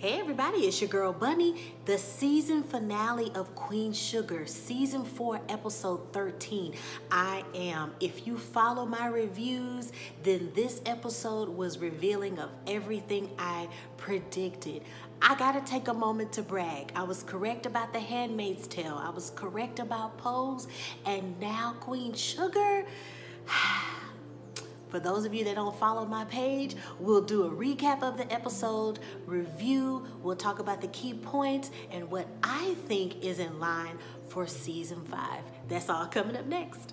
Hey everybody, it's your girl Bunny. The season finale of Queen Sugar, season 4, episode 13. I am. If you follow my reviews, then this episode was revealing of everything I predicted. I gotta take a moment to brag. I was correct about The Handmaid's Tale. I was correct about Pose, and now Queen Sugar. For those of you that don't follow my page, we'll do a recap of the episode, review, we'll talk about the key points and what I think is in line for season 5. That's all coming up next.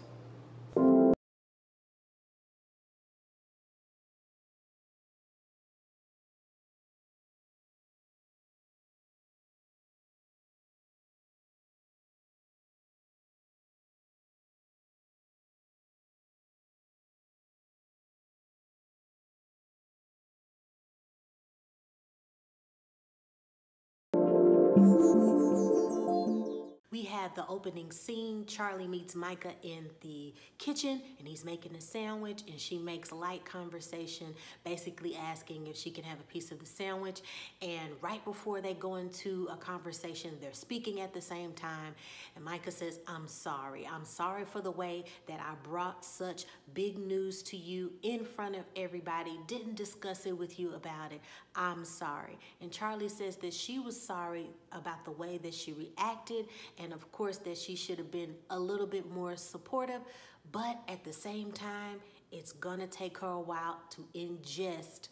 We have the opening scene. Charlie meets Micah in the kitchen and he's making a sandwich, and she makes light conversation, basically asking if she can have a piece of the sandwich. And right before they go into a conversation, they're speaking at the same time. And Micah says, I'm sorry. I'm sorry for the way that I brought such big news to you in front of everybody, didn't discuss it with you about it. I'm sorry. And Charlie says that she was sorry about the way that she reacted, and of course that she should have been a little bit more supportive, but at the same time, it's gonna take her a while to ingest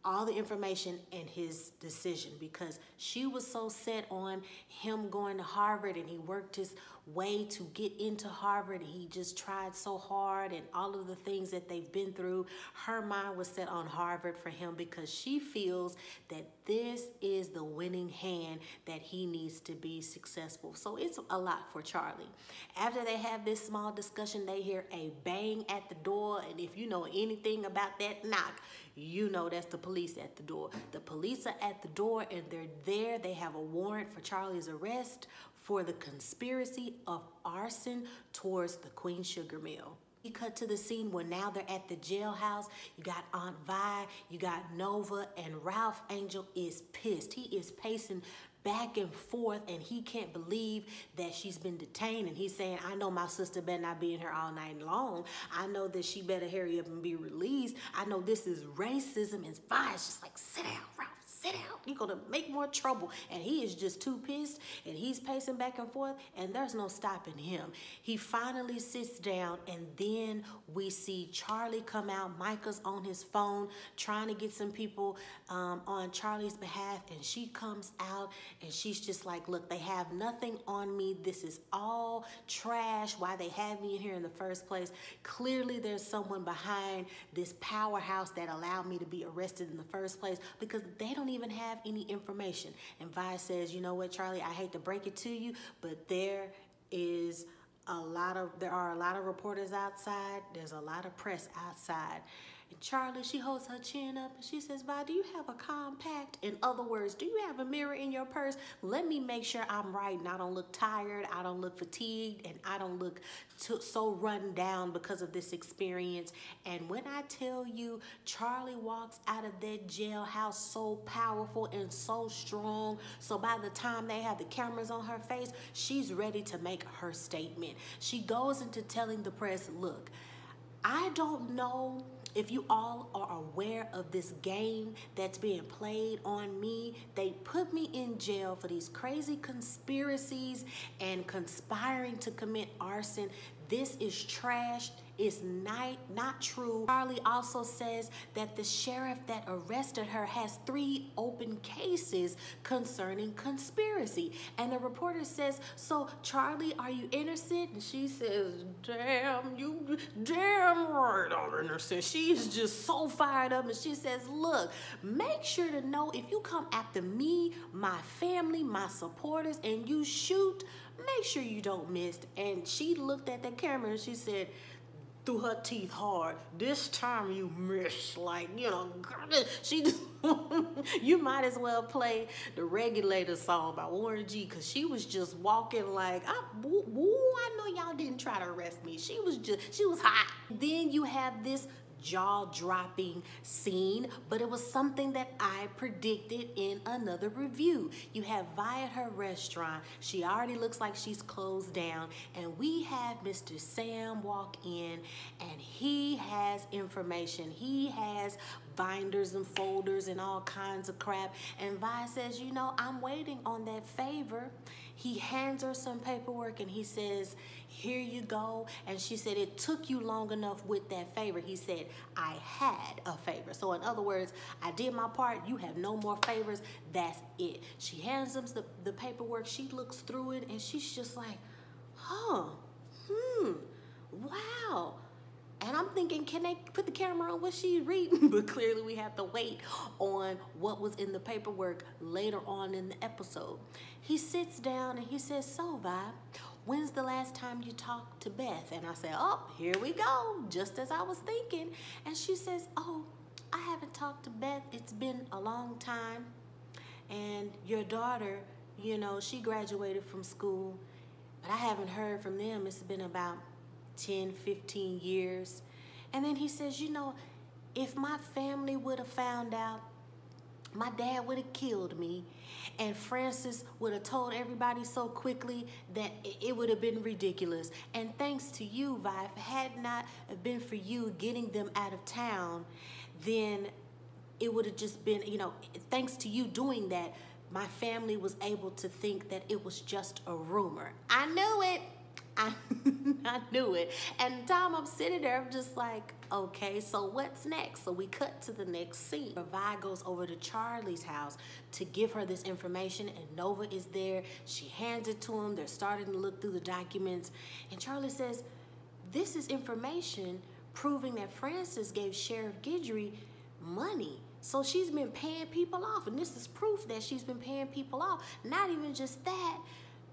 all the information and his decision, because she was so set on him going to Harvard, and he worked his way to get into Harvard. He just tried so hard, and all of the things that they've been through, her mind was set on Harvard for him because she feels that this is the winning hand that he needs to be successful. So it's a lot for Charlie. After they have this small discussion, they hear a bang at the door, and if you know anything about that knock, you know that's the police at the door. The police are at the door and they're there. They have a warrant for Charlie's arrest for the conspiracy of arson towards the Queen Sugar Mill. We cut to the scene where now they're at the jailhouse. You got Aunt Vi, you got Nova, and Ralph Angel is pissed. He is pacing back and forth, and he can't believe that she's been detained. And he's saying, I know my sister better not be in here all night long. I know that she better hurry up and be released. I know this is racism. And Vi's just like, sit down, Ralph. Sit down. You're going to make more trouble. And he is just too pissed, and he's pacing back and forth, and there's no stopping him. He finally sits down, and then we see Charlie come out. Micah's on his phone trying to get some people on Charlie's behalf, and she comes out, and she's just like, look, they have nothing on me. This is all trash. Why they had me in here in the first place. Clearly, there's someone behind this powerhouse that allowed me to be arrested in the first place, because they don't even have any information. And Vi says, you know what, Charlie, I hate to break it to you, but there are a lot of reporters outside. There's a lot of press outside. And Charlie, she holds her chin up and she says, Vi, do you have a compact? In other words, do you have a mirror in your purse? Let me make sure I'm right and I don't look tired, I don't look fatigued, and I don't look so run down because of this experience. And when I tell you, Charlie walks out of that jailhouse so powerful and so strong, so by the time they have the cameras on her face, she's ready to make her statement. She goes into telling the press, look, I don't know if you all are aware of this game that's being played on me. They put me in jail for these crazy conspiracies and conspiring to commit arson. This is trash. It's not true. Charlie also says that the sheriff that arrested her has 3 open cases concerning conspiracy. And the reporter says, so Charlie, are you innocent? And she says, damn right I'm innocent. She's just so fired up, and she says, look, make sure to know if you come after me, my family, my supporters, and you shoot, make sure you don't miss. And she looked at the camera and she said, through her teeth hard, this time you miss. Like, you know, she just you might as well play the Regulator song by Warren G, because she was just walking like, I know y'all didn't try to arrest me. She was hot. Then you have this jaw-dropping scene, but it was something that I predicted in another review. You have Vi at her restaurant. She already looks like she's closed down, and we have Mr. Sam walk in, and he has information. He has binders and folders and all kinds of crap, and Vi says, you know, I'm waiting on that favor. He hands her some paperwork and he says, here you go. And she said, it took you long enough with that favor. He said, I had a favor. So in other words, I did my part. You have no more favors. That's it. She hands him the paperwork. She looks through it and she's just like, wow. And I'm thinking, can they put the camera on what she's reading? But clearly we have to wait on what was in the paperwork later on in the episode. He sits down and he says, so Vi, when's the last time you talked to Beth? And I said, oh, here we go, just as I was thinking. And she says, oh, I haven't talked to Beth. It's been a long time. And your daughter, you know, she graduated from school, but I haven't heard from them. It's been about 10, 15 years. And then he says, you know, if my family would have found out, my dad would have killed me, and Francis would have told everybody so quickly that it would have been ridiculous. And thanks to you, Vi, if it had not been for you getting them out of town, then it would have just been, you know, thanks to you doing that, my family was able to think that it was just a rumor. I knew it. I knew it. And the time I'm sitting there, I'm just like, okay, so what's next? So we cut to the next scene. Vi goes over to Charlie's house to give her this information, and Nova is there. She hands it to him. They're starting to look through the documents. And Charlie says, this is information proving that Francis gave Sheriff Guidry money. So she's been paying people off, and this is proof that she's been paying people off. Not even just that,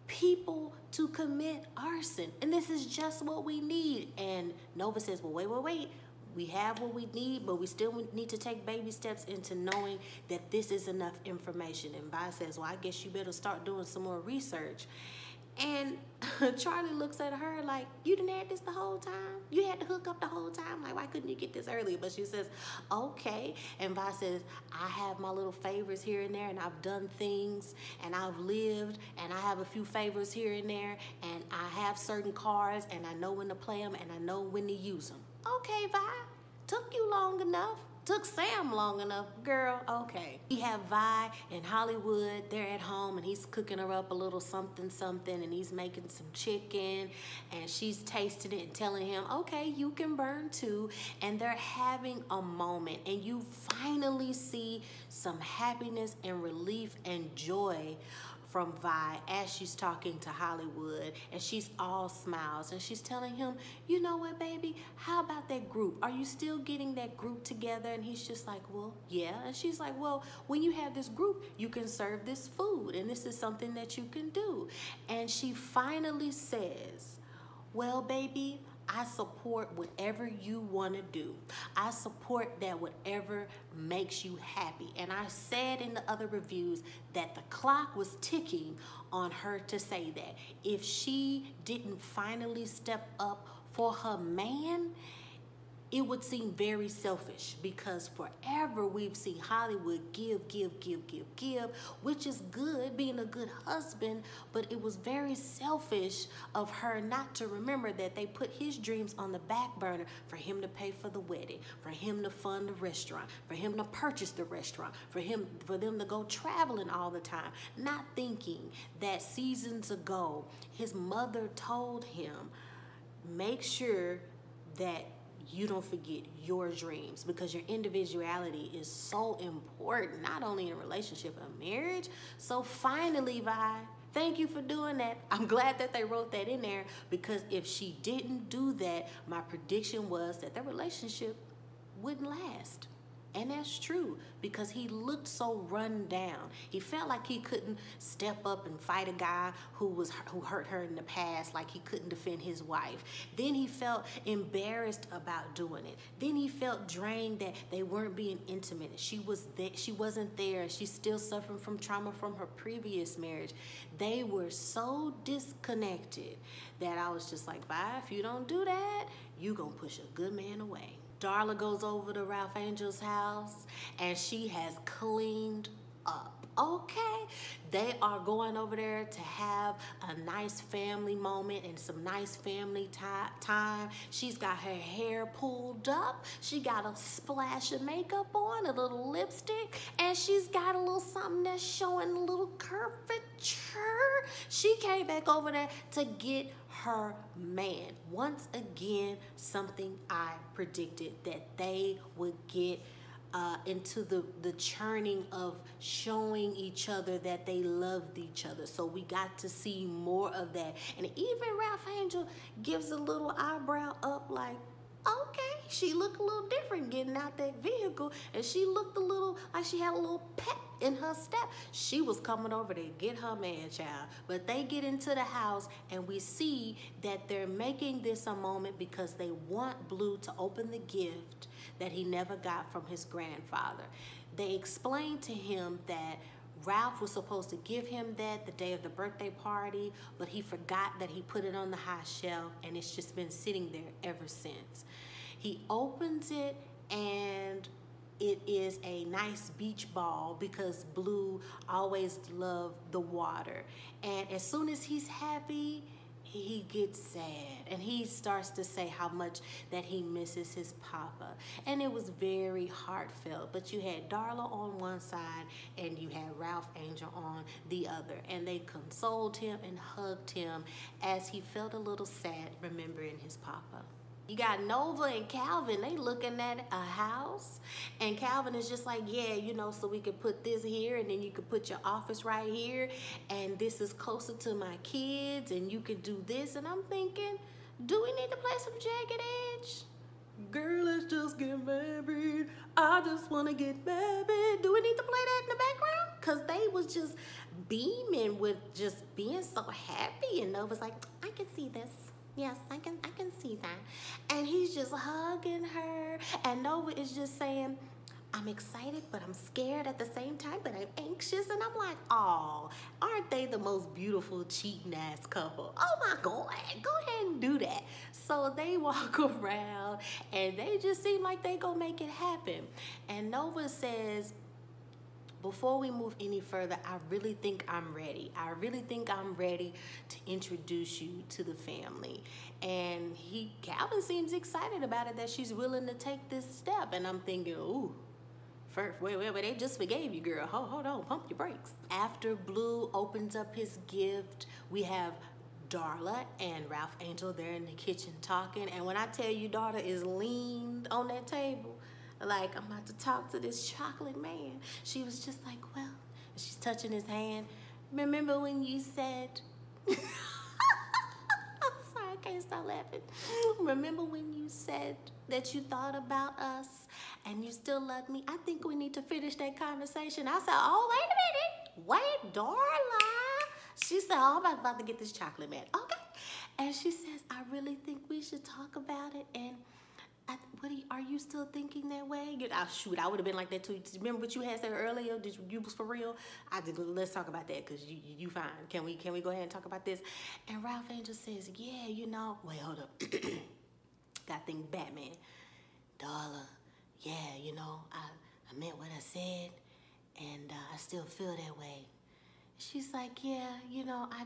people to commit arson. And this is just what we need. And Nova says, well, wait. We have what we need, but we still need to take baby steps into knowing that this is enough information. And Vi says, well, I guess you better start doing some more research. And Charlie looks at her like, you didn't have this the whole time? You had to hook up the whole time? Like, why couldn't you get this earlier? But she says, okay. And Vi says, I have my little favors here and there, and I've done things, and I've lived, and I have a few favors here and there, and I have certain cards, and I know when to play them, and I know when to use them. Okay, Vi, took you long enough. Took Sam long enough, girl, okay. We have Vi in Hollywood, they're at home, and he's cooking her up a little something, and he's making some chicken, and she's tasting it and telling him, okay, you can burn too, and they're having a moment, and you finally see some happiness and relief and joy from Vi as she's talking to Hollywood, and she's all smiles, and she's telling him, you know what, baby, how about that group? Are you still getting that group together? And he's just like, well, yeah. And she's like, well, when you have this group, you can serve this food, and this is something that you can do. And she finally says, well, baby, I support whatever you want to do. I support that whatever makes you happy. And I said in the other reviews that the clock was ticking on her to say that. If she didn't finally step up for her man, it would seem very selfish, because forever we've seen Hollywood give, which is good, being a good husband, but it was very selfish of her not to remember that they put his dreams on the back burner for him to pay for the wedding, for him to fund the restaurant, for him to purchase the restaurant, for them to go traveling all the time, not thinking that seasons ago his mother told him, make sure that you don't forget your dreams, because your individuality is so important, not only in a relationship, a marriage. So finally, Vi, thank you for doing that. I'm glad that they wrote that in there, because if she didn't do that, my prediction was that their relationship wouldn't last. And that's true, because he looked so run down. He felt like he couldn't step up and fight a guy who hurt her in the past, like he couldn't defend his wife. Then he felt embarrassed about doing it. Then he felt drained that they weren't being intimate. She wasn't there. She's still suffering from trauma from her previous marriage. They were so disconnected that I was just like, Vi, if you don't do that, you gonna push a good man away. Darla goes over to Ralph Angel's house and she has cleaned up. Okay, they are going over there to have a nice family moment and some nice family time. She's got her hair pulled up. She got a splash of makeup on, a little lipstick, and she's got a little something that's showing a little curvature. She came back over there to get her man. Once again, something I predicted, that they would get into the churning of showing each other that they loved each other. So we got to see more of that. And even Ralph Angel gives a little eyebrow up like, okay, she looked a little different getting out that vehicle, and she looked a little like she had a little pep in her step. She was coming over to get her man, child. But they get into the house and we see that they're making this a moment because they want Blue to open the gift that he never got from his grandfather. They explained to him that Ralph was supposed to give him that the day of the birthday party, but he forgot that he put it on the high shelf, and it's just been sitting there ever since. He opens it and it is a nice beach ball because Blue always loved the water. And as soon as he's happy, he gets sad and he starts to say how much that he misses his papa. And it was very heartfelt, but you had Darla on one side and you had Ralph Angel on the other, and they consoled him and hugged him as he felt a little sad remembering his papa. You got Nova and Calvin, they looking at a house, and Calvin is just like, yeah, you know, so we could put this here, and then you could put your office right here, and this is closer to my kids, and you could do this. And I'm thinking, do we need to play some Jagged Edge? Girl, let's just get married. I just want to get married. Do we need to play that in the background? Because they was just beaming with just being so happy, and Nova's like, I can see this. Yes, I can see that. And he's just hugging her. And Nova is just saying, I'm excited, but I'm scared at the same time, but I'm anxious. And I'm like, oh, aren't they the most beautiful cheating ass couple? Oh my God, go ahead and do that. So they walk around and they just seem like they gonna make it happen. And Nova says, before we move any further, I really think I'm ready. I really think I'm ready to introduce you to the family. And Calvin seems excited about it, that she's willing to take this step. And I'm thinking, ooh, wait, they just forgave you, girl. Hold on, pump your brakes. After Blue opens up his gift, we have Darla and Ralph Angel there in the kitchen talking. And when I tell you Darla is leaned on that table, like, I'm about to talk to this chocolate man, she was just like, well, she's touching his hand. Remember when you said, I'm sorry, I can't stop laughing. Remember when you said that you thought about us and you still love me? I think we need to finish that conversation. I said, oh, wait a minute. Wait, Darla. She said, oh, I'm about to get this chocolate man. Okay. And she says, I really think we should talk about it. And are you still thinking that way? Oh, shoot, I would have been like that too. Remember what you had said earlier? You was for real? Let's talk about that, because you fine. Can we go ahead and talk about this? And Ralph Angel says, yeah, you know, wait, hold up. Gotta think Batman. Darla, yeah, you know, I meant what I said, and I still feel that way. She's like, yeah, you know, I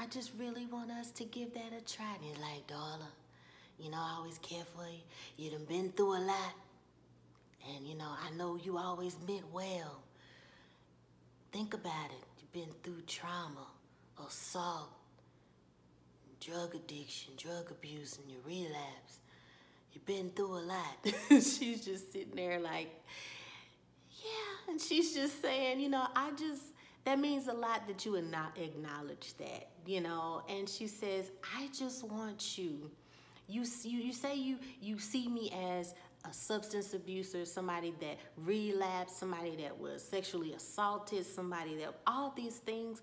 just really want us to give that a try. And he's like, Darla, you know, I always care for you. You done been through a lot. And, you know, I know you always meant well. Think about it. You've been through trauma, assault, drug addiction, drug abuse, and your relapse. You've been through a lot. She's just sitting there like, yeah. And she's just saying, you know, that means a lot that you would not acknowledge that, you know. And she says, I just want you. You say you see me as a substance abuser, somebody that relapsed, somebody that was sexually assaulted, somebody that, all these things.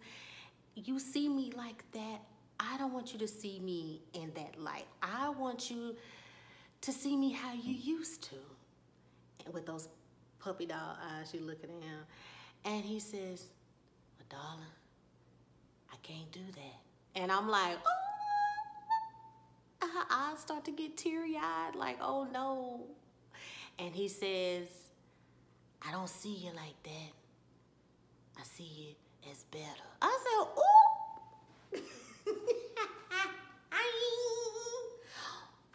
You see me like that. I don't want you to see me in that light. I want you to see me how you used to. And with those puppy dog eyes, she looking at him. And he says, well, darling, I can't do that. And I'm like, oh. her eyes start to get teary-eyed, like, oh no. And he says, I don't see you like that. I see you as better. I said, ooh.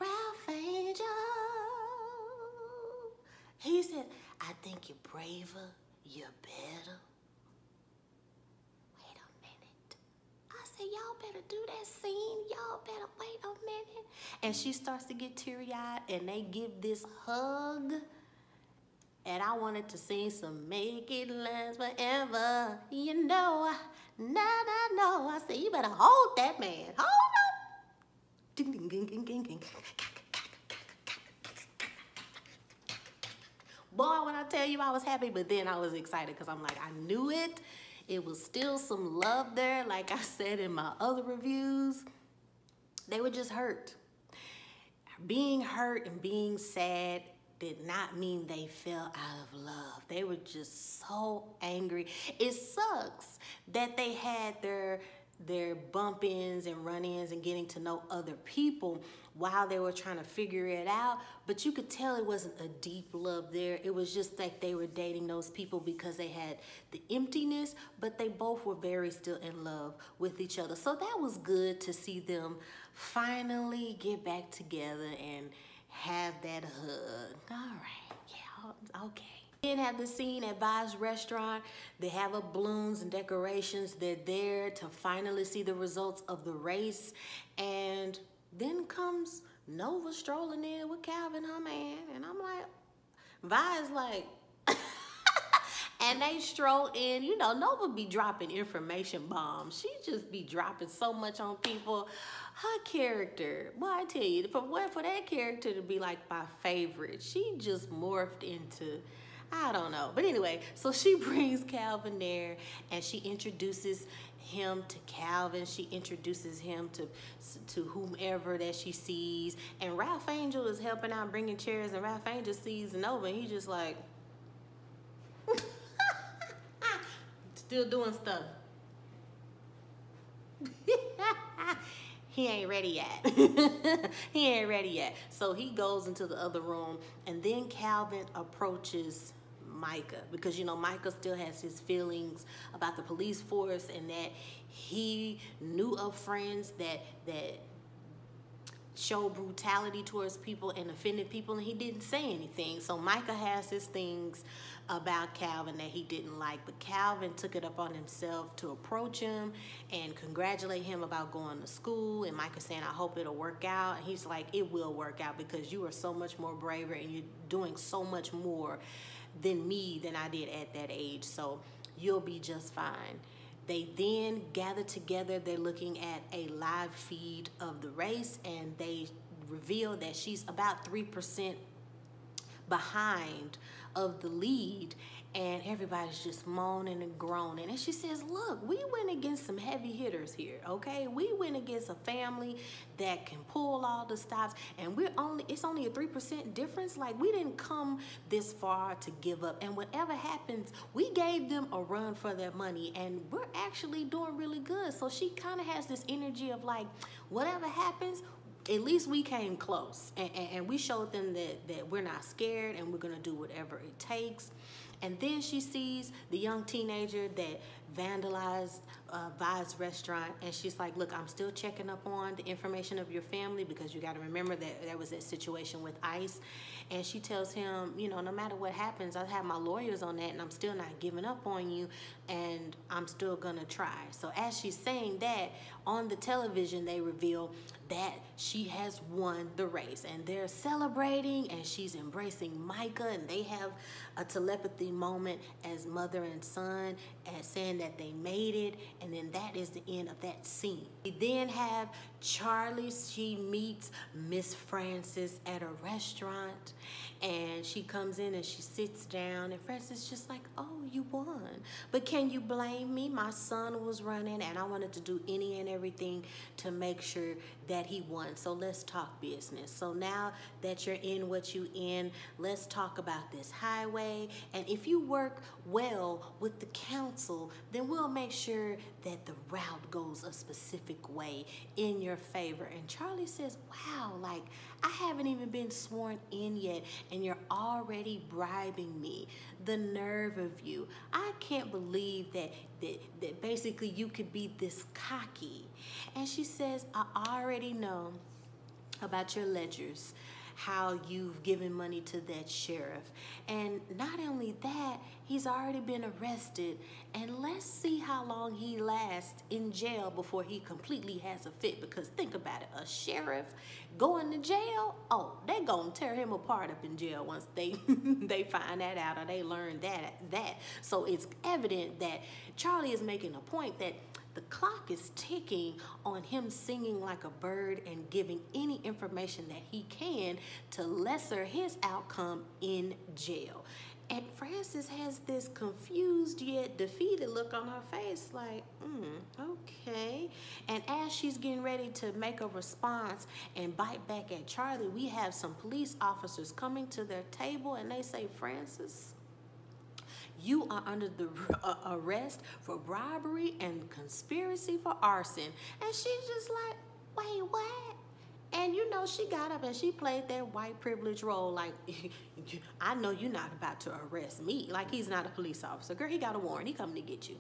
Ralph Angel. He said, I think you're braver, you're better. Wait a minute. I said, y'all better do that scene. Y'all better wait a minute. And she starts to get teary-eyed, and they give this hug. And I wanted to sing some Make It Last Forever. You know, no. I said, you better hold that man. Hold him. Boy, when I tell you I was happy, but then I was excited because I'm like, I knew it. It was still some love there. Like I said in my other reviews, they were just hurt. Being hurt and being sad did not mean they fell out of love. They were just so angry. It sucks that they had their bump-ins and run-ins and getting to know other people while they were trying to figure it out, but you could tell it wasn't a deep love there. It was just like they were dating those people because they had the emptiness, but they both were very still in love with each other. So that was good to see them finally get back together and have that hug. All right, yeah, okay. Then have the scene at Vi's restaurant. They have up balloons and decorations. They're there to finally see the results of the race. And then comes Nova strolling in with Calvin, her man. And I'm like, Vi's like, and they stroll in. You know, Nova be dropping information bombs. She just be dropping so much on people. Her character, well, I tell you, for that character to be like my favorite, she just morphed into, I don't know. But anyway, so she brings Calvin there and she introduces him to Calvin. She introduces him to whomever that she sees. And Ralph Angel is helping out bringing chairs, and Ralph Angel sees Nova and he's just like, still doing stuff. He ain't ready yet. He ain't ready yet. So he goes into the other room, and then Calvin approaches Micah because, you know, Micah still has his feelings about the police force and that he knew of friends that show brutality towards people and offended people, and he didn't say anything. So Micah has his things about Calvin that he didn't like, but Calvin took it up on himself to approach him and congratulate him about going to school. And Micah saying, I hope it'll work out. And he's like, it will work out because you are so much more braver and you're doing so much more than me than I did at that age. So you'll be just fine. They then gather together. They're looking at a live feed of the race, and they reveal that she's about 3% behind of the lead, and everybody's just moaning and groaning. And she says, look, we went against some heavy hitters here, okay? We went against a family that can pull all the stops, and it's only a 3% difference. Like, we didn't come this far to give up, and whatever happens, we gave them a run for their money, and we're actually doing really good. So she kind of has this energy of like, whatever happens, at least we came close, and we showed them that we're not scared and we're gonna do whatever it takes. And then she sees the young teenager that vandalized Vi's restaurant, and she's like, look, I'm still checking up on the information of your family because you got to remember that there was that situation with ICE. And she tells him, you know, no matter what happens, I have my lawyers on that, and I'm still not giving up on you, and I'm still gonna try. So as she's saying that, on the television they reveal that she has won the race, and they're celebrating, and she's embracing Micah, and they have a telepathy moment as mother and son, and saying that they made it. And then that is the end of that scene. We then have Charlie. She meets Miss Francis at a restaurant, and she comes in and she sits down, and Francis just like, oh, you won, but can you blame blame me. My son was running and I wanted to do any and everything to make sure that he won. So let's talk business. So now that you're in what you in, let's talk about this highway. And if you work well with the council, then we'll make sure that the route goes a specific way in your favor. And Charlie says, wow, like I haven't even been sworn in yet and you're already bribing me. The nerve of you. I can't believe that basically you could be this cocky. And she says, I already know about your ledgers, how you've given money to that sheriff. And not only that, he's already been arrested. And let's see how long he lasts in jail before he completely has a fit. Because think about it, a sheriff going to jail, oh, they're gonna tear him apart up in jail once they they find that out or they learn that. So it's evident that Charlie is making a point that the clock is ticking on him singing like a bird and giving any information that he can to lesser his outcome in jail. And Frances has this confused yet defeated look on her face like, okay. And as she's getting ready to make a response and bite back at Charlie, we have some police officers coming to their table and they say, Frances, you are under the arrest for bribery and conspiracy for arson. And she's just like, wait, what? And you know, she got up and she played that white privilege role like, I know you're not about to arrest me. Like he's not a police officer. Girl, he got a warrant. He coming to get you.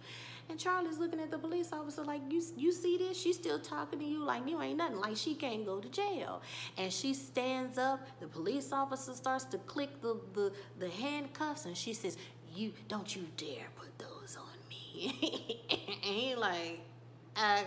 And Charlie's looking at the police officer like, you see this? She's still talking to you like you ain't nothing, like she can't go to jail. And she stands up. The police officer starts to click the handcuffs and she says, don't you dare put those on me. And he like, okay.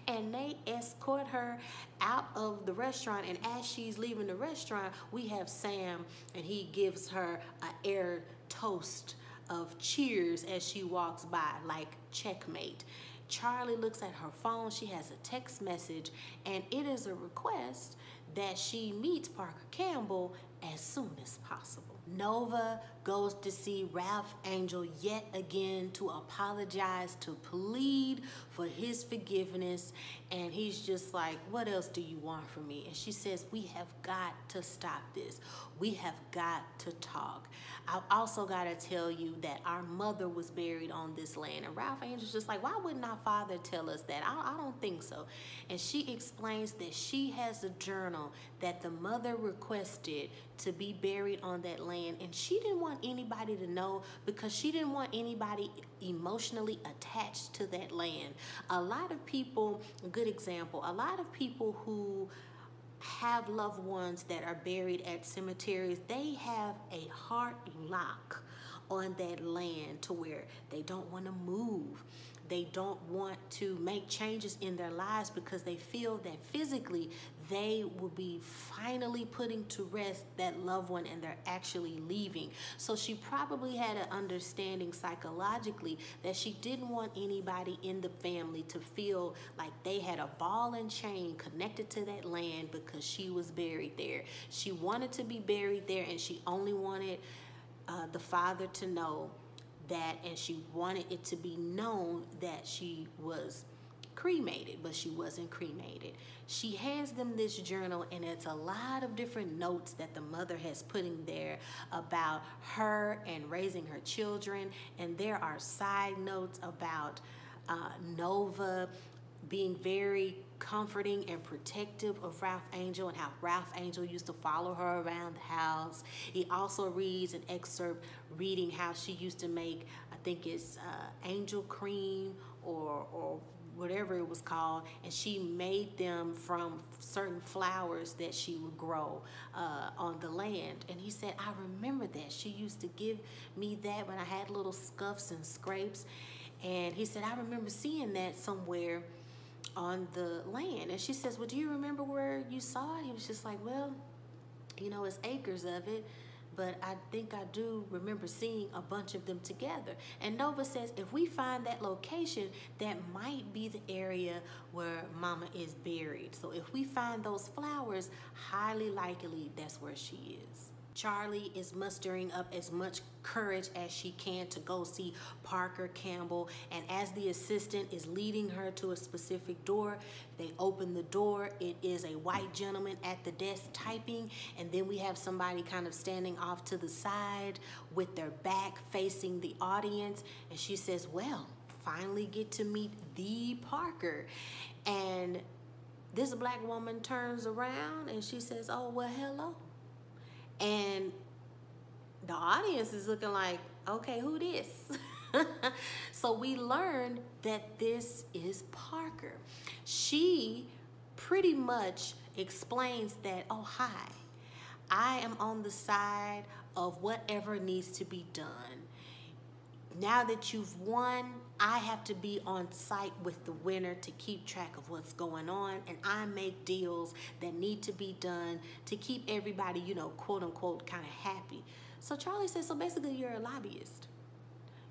And they escort her out of the restaurant. And as she's leaving the restaurant, we have Sam, and he gives her an air toast of cheers as she walks by, like checkmate. Charlie looks at her phone. She has a text message, and it is a request that she meets Parker Campbell as soon as possible. Nova goes to see Ralph Angel yet again to apologize, to plead for his forgiveness. And he's just like, what else do you want from me? And she says, we have got to stop this. We have got to talk. I've also got to tell you that our mother was buried on this land. And Ralph Angel's just like, why wouldn't our father tell us that? I don't think so. And she explains that she has a journal that the mother requested to be buried on that land. And she didn't want anybody to know because she didn't want anybody emotionally attached to that land. A lot of people, a good example, a lot of people who have loved ones that are buried at cemeteries, they have a heart lock on that land to where they don't want to move. They don't want to make changes in their lives because they feel that physically they will be finally putting to rest that loved one and they're actually leaving. So she probably had an understanding psychologically that she didn't want anybody in the family to feel like they had a ball and chain connected to that land because she was buried there. She wanted to be buried there and she only wanted the father to know that, and she wanted it to be known that she was cremated, but she wasn't cremated. She hands them this journal, and it's a lot of different notes that the mother has put in there about her and raising her children, and there are side notes about Nova being very comforting and protective of Ralph Angel and how Ralph Angel used to follow her around the house. He also reads an excerpt reading how she used to make, I think it's angel cream or whatever it was called, and she made them from certain flowers that she would grow on the land. And he said, I remember that. She used to give me that when I had little scuffs and scrapes. And he said, I remember seeing that somewhere on the land. And she says, well, do you remember where you saw it? He was just like, well, you know, it's acres of it, but I think I do remember seeing a bunch of them together. And Nova says, if we find that location, that might be the area where Mama is buried. So if we find those flowers, highly likely that's where she is. Charlie is mustering up as much courage as she can to go see Parker Campbell. And as the assistant is leading her to a specific door, they open the door. It is a white gentleman at the desk typing. And then we have somebody kind of standing off to the side with their back facing the audience. And she says, well, finally get to meet the Parker. And this black woman turns around and she says, oh, well, hello. And the audience is looking like, okay, who this? So we learned that this is Parker. She pretty much explains that, oh, hi, I am on the side of whatever needs to be done. Now that you've won, I have to be on site with the winner to keep track of what's going on, and I make deals that need to be done to keep everybody, you know, quote unquote, kind of happy. So Charlie says, so basically you're a lobbyist.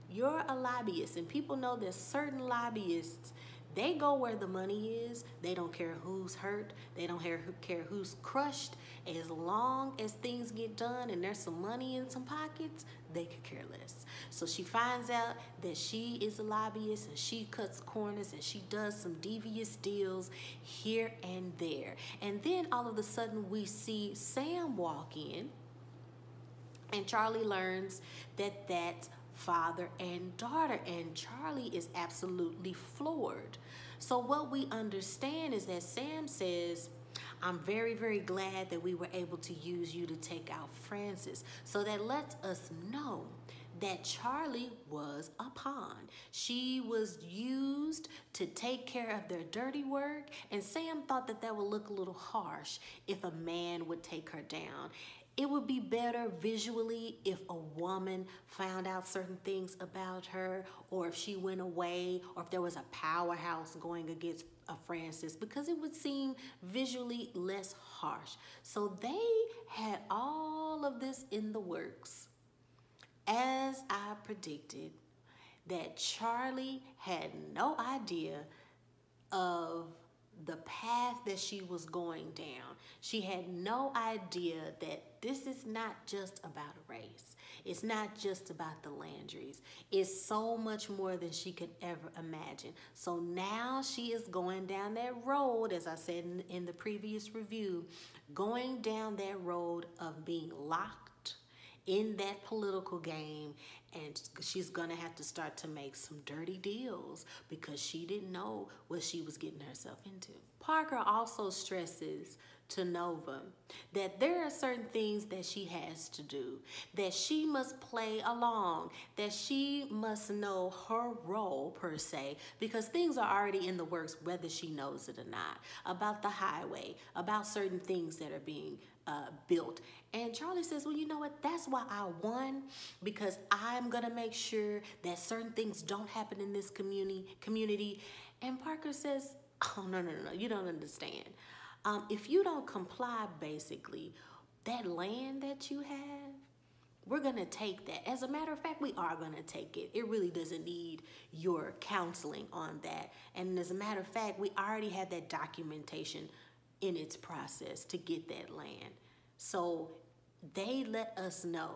You're a lobbyist, and people know there's certain lobbyists, they go where the money is. They don't care who's hurt. They don't care who's crushed. As long as things get done and there's some money in some pockets, they could care less. So she finds out that she is a lobbyist and she cuts corners and she does some devious deals here and there. And then all of a sudden we see Sam walk in, and Charlie learns that that's father and daughter, and Charlie is absolutely floored. So what we understand is that Sam says, I'm very, very glad that we were able to use you to take out Francis. So that lets us know that Charlie was a pawn. She was used to take care of their dirty work, and Sam thought that that would look a little harsh if a man would take her down. It would be better visually if a woman found out certain things about her, or if she went away, or if there was a powerhouse going against Francis, because it would seem visually less harsh. So they had all of this in the works. As I predicted, that Charlie had no idea of the path that she was going down. She had no idea that this is not just about a race. It's not just about the Landrys. It's so much more than she could ever imagine. So now she is going down that road, as I said in the previous review, going down that road of being locked in that political game, and she's gonna have to start to make some dirty deals because she didn't know what she was getting herself into. Parker also stresses to Nova that there are certain things that she has to do, that she must play along, that she must know her role per se, because things are already in the works whether she knows it or not, about the highway, about certain things that are being built. And Charlie says, well, you know what, that's why I won, because I'm gonna make sure that certain things don't happen in this community. And Parker says, oh, no, you don't understand. If you don't comply, basically, that land that you have, we're gonna take that. As a matter of fact, we are gonna take it. It really doesn't need your counseling on that. And as a matter of fact, we already had that documentation in its process to get that land. So they let us know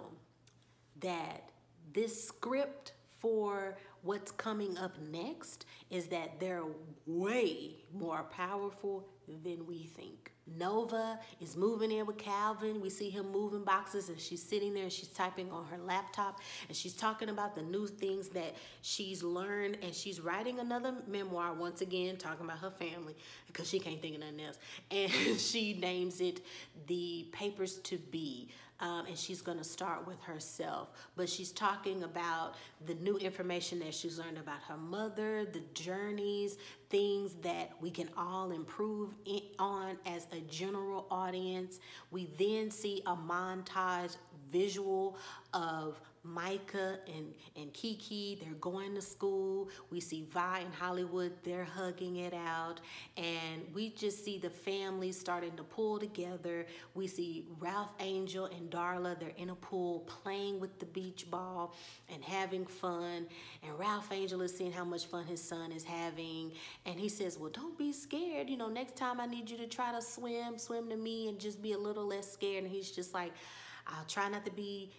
that this script for what's coming up next is that they're way more powerful than we think. Nova is moving in with Calvin. We see him moving boxes, and she's sitting there and she's typing on her laptop, and she's talking about the new things that she's learned, and she's writing another memoir, once again talking about her family because she can't think of nothing else. And she names it The Papers to Be. And she's going to start with herself, but she's talking about the new information that she's learned about her mother, the journeys, things that we can all improve on as a general audience. We then see a montage visual of Micah and Kiki. They're going to school. We see Vi and Hollywood, they're hugging it out, and we just see the family starting to pull together. We see Ralph Angel and Darla, they're in a pool playing with the beach ball and having fun, and Ralph Angel is seeing how much fun his son is having, and he says, well, don't be scared, you know, next time I need you to try to swim to me and just be a little less scared. And he's just like, I'll try not to be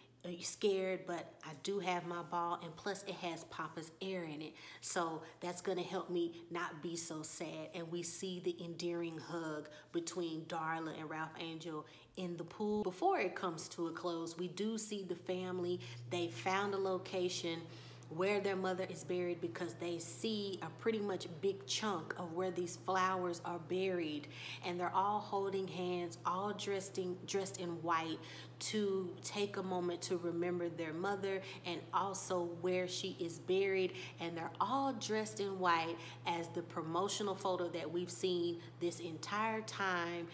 scared, but I do have my ball, and plus it has Papa's air in it, so that's gonna help me not be so sad. And we see the endearing hug between Darla and Ralph Angel in the pool. Before it comes to a close, we do see the family. They found a location where their mother is buried because they see a pretty much big chunk of where these flowers are buried, and they're all holding hands, all dressed in white, to take a moment to remember their mother and also where she is buried. And they're all dressed in white as the promotional photo that we've seen this entire time,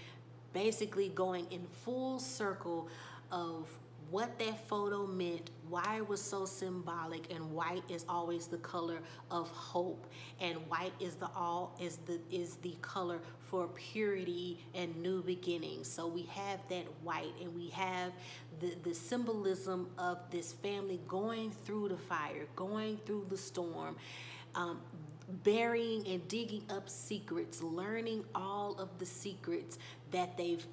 basically going in full circle of what that photo meant, why it was so symbolic. And white is always the color of hope, and white is the color for purity and new beginnings. So we have that white, and we have the symbolism of this family going through the fire, going through the storm, burying and digging up secrets, learning all of the secrets that they've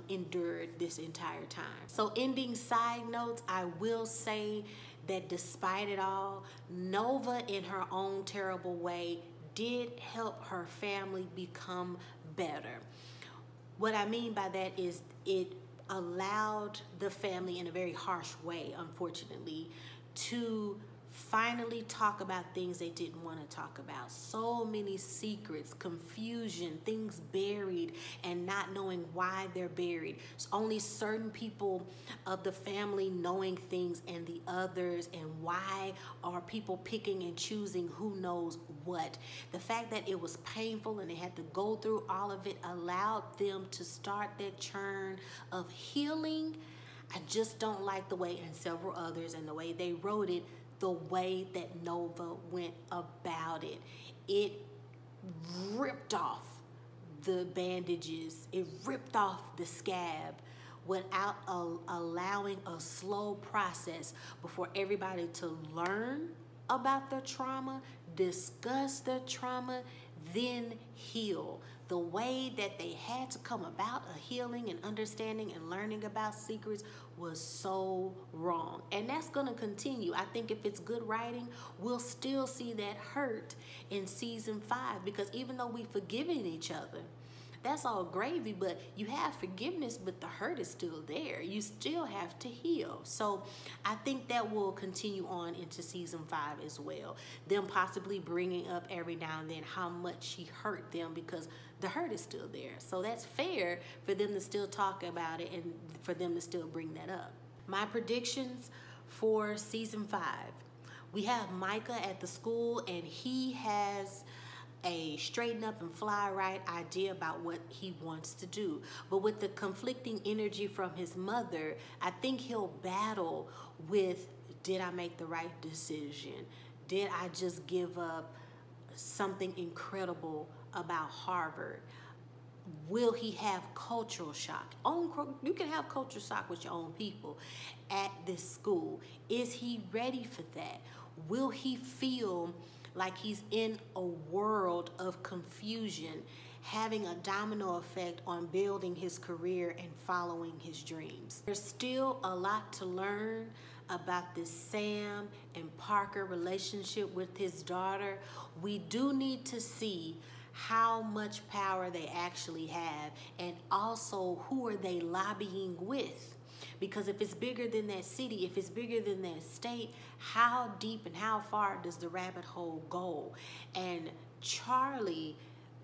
endured this entire time. So ending side notes, I will say that despite it all, Nova in her own terrible way did help her family become better. What I mean by that is it allowed the family, in a very harsh way, unfortunately, to finally talk about things they didn't want to talk about. So many secrets, confusion, things buried and not knowing why they're buried. It's only certain people of the family knowing things and the others, and why are people picking and choosing who knows what. The fact that it was painful and they had to go through all of it allowed them to start that churn of healing. I just don't like the way, and several others, and the way they wrote it, the way that Nova went about it. It ripped off the bandages, it ripped off the scab without allowing a slow process before everybody to learn about their trauma, discuss their trauma, then heal. The way that they had to come about a healing and understanding and learning about secrets was so wrong. And that's going to continue. I think if it's good writing, we'll still see that hurt in season 5, because even though we've forgiven each other, that's all gravy, but you have forgiveness, but the hurt is still there. You still have to heal. So I think that will continue on into season 5 as well. Them possibly bringing up every now and then how much she hurt them, because the hurt is still there. So that's fair for them to still talk about it and for them to still bring that up. My predictions for season 5. We have Micah at the school, and he has a straighten up and fly right idea about what he wants to do. But with the conflicting energy from his mother, I think he'll battle with, did I make the right decision? Did I just give up something incredible about Harvard? Will he have cultural shock? You can have cultural shock with your own people at this school. Is he ready for that? Will he feel like he's in a world of confusion, having a domino effect on building his career and following his dreams? There's still a lot to learn about this Sam and Parker relationship with his daughter. We do need to see how much power they actually have, and also who are they lobbying with. Because if it's bigger than that city, if it's bigger than that state, how deep and how far does the rabbit hole go? And Charlie,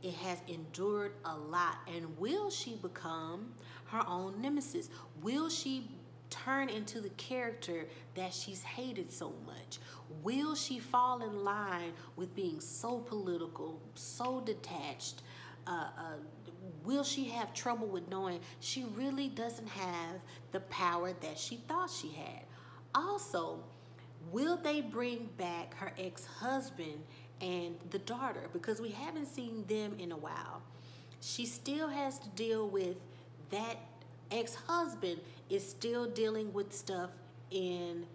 it has endured a lot. And will she become her own nemesis? Will she turn into the character that she's hated so much? Will she fall in line with being so political, so detached? Will she have trouble with knowing she really doesn't have the power that she thought she had? Also, will they bring back her ex-husband and the daughter? Because we haven't seen them in a while. She still has to deal with that. Ex-husband is still dealing with stuff in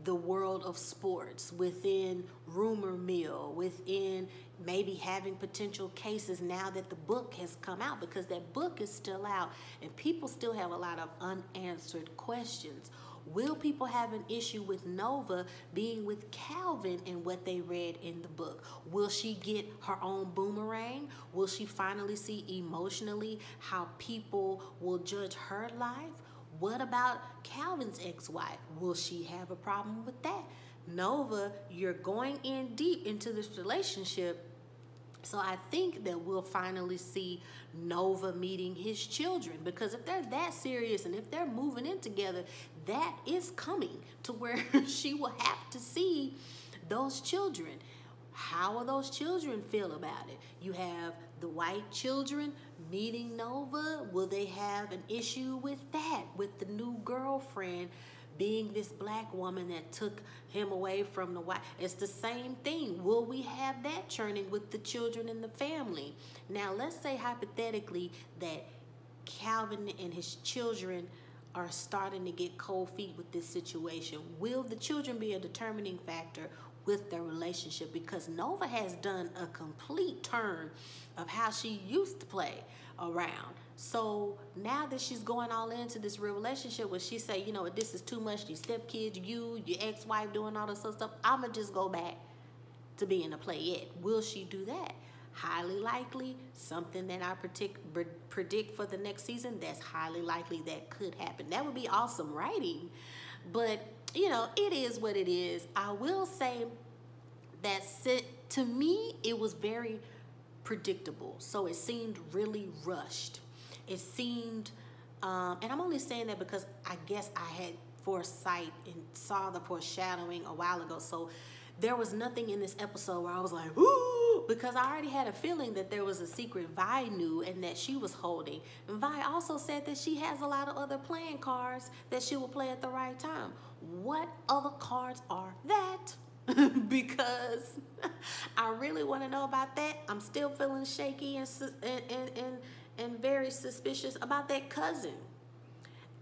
the world of sports, within rumor mill, within maybe having potential cases now that the book has come out, because that book is still out and people still have a lot of unanswered questions. Will people have an issue with Nova being with Calvin and what they read in the book? Will she get her own boomerang? Will she finally see emotionally how people will judge her life? What about Calvin's ex-wife? Will she have a problem with that? Nova, you're going in deep into this relationship. So I think that we'll finally see Nova meeting his children, because if they're that serious and if they're moving in together, that is coming to where she will have to see those children. How will those children feel about it? You have the white children meeting Nova. Will they have an issue with that, with the new girlfriend being this black woman that took him away from the white? It's the same thing. Will we have that churning with the children in the family? Now, let's say hypothetically that Calvin and his children are starting to get cold feet with this situation. Will the children be a determining factor with their relationship? Because Nova has done a complete turn of how she used to play around. So now that she's going all into this real relationship, where she say, you know, this is too much, these stepkids, you, your ex-wife doing all this other stuff, I'ma just go back to being a playette. Will she do that? Highly likely. Something that I predict for the next season, that's highly likely that could happen. That would be awesome writing. But, you know, it is what it is. I will say that to me, it was very predictable. So it seemed really rushed. It seemed, and I'm only saying that because I guess I had foresight and saw the foreshadowing a while ago. So there was nothing in this episode where I was like, ooh, because I already had a feeling that there was a secret Vi knew and that she was holding. And Vi also said that she has a lot of other playing cards that she will play at the right time. What other cards are that? Because I really want to know about that. I'm still feeling shaky and very suspicious about that cousin.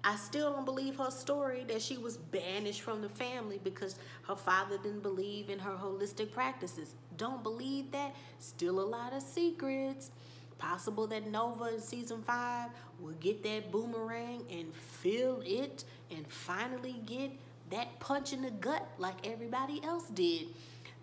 I still don't believe her story that she was banished from the family because her father didn't believe in her holistic practices. Don't believe that. Still a lot of secrets. Possible that Nova in season 5 will get that boomerang and feel it and finally get that punch in the gut like everybody else did.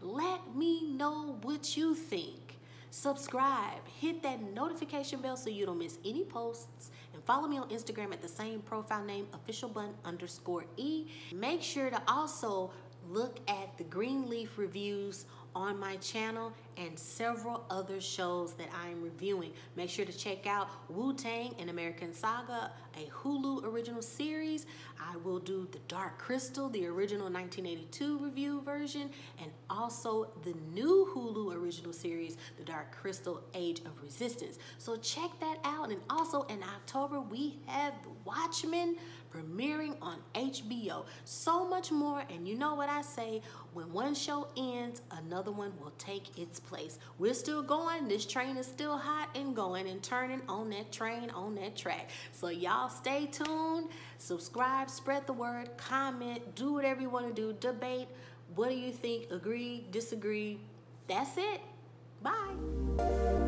Let me know what you think. Subscribe, hit that notification bell so you don't miss any posts, and follow me on Instagram at the same profile name, officialbunne_e. Make sure to also look at the Greenleaf reviews on my channel and several other shows that I am reviewing. Make sure to check out Wu-Tang and American Saga, a Hulu original series. I will do The Dark Crystal, the original 1982 review version, and also the new Hulu original series, The Dark Crystal Age of Resistance. So check that out. And also in October, we have The Watchmen premiering on HBO. So much more, and you know what I say, when one show ends, another one will take its place. We're still going. This train is still hot and going and turning on that train, on that track. So y'all stay tuned, subscribe, spread the word, comment, do whatever you want to do, debate. What do you think? Agree, disagree? That's it. Bye.